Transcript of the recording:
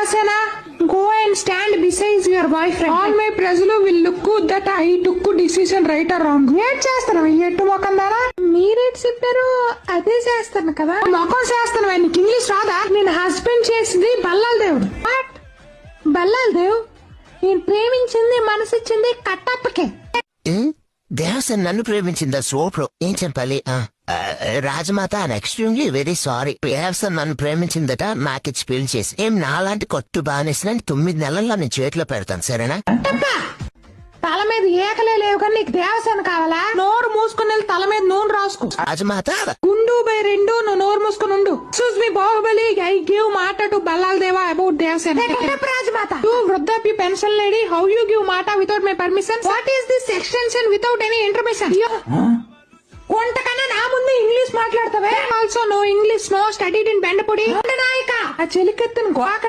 Devasena, go and stand beside your boyfriend. All my ప్రజలు will look that I took decision right or wrong. ఏం చేస్తాను ఎట్టు మొఖం దారా? మీరేం చెప్పారు అదే చేస్తాను కదా. మొఖం చేస్తాను నీకు ఇంగ్లీష్ రాదా? నేను హస్బెండ్ చేసింది బల్లాల దేవుడు. వాట్? బల్లాల దేవ్? నేను ప్రేమించింది మనసిచ్చింది కట్టప్పకే. దేవసేన నన్ను ప్రేమించిందా? సూపర్. ఏం చెప్పాలి? రాజమాత ఎక్స్ట్రీమ్లీ వెరీ సారీ. దేవసేన నన్ను ప్రేమించిందట, నాకిచ్చి పెళ్లి చేసి ఏం నాలాంటి కొట్టు బానేసిన 9 నెలల్లో నేను చేతిలో పెడతాను, సరేనా? తల మీద ఏకలే లేవు కానీ నీకు దేవసేన కావాలా? నోరు మూసుకుని తల మీద నూనె రాసుకో. రాజమాత గుండు బై 2 నువ్వు నోరు మూసుకుని ఉండు. Excuse me Baahubali, I give మాట to Ballala Deva about Devasena. Rajamata, you వృద్ధాప్య pension lady, how you give మాట without my permission? What is this extension without any intermission? వంటకన్నా నా ముందు ఇంగ్లీష్ మాట్లాడతావే. Also no English, no studied in బెండపొడి. నాయక ఆ చెలికెత్తును గోక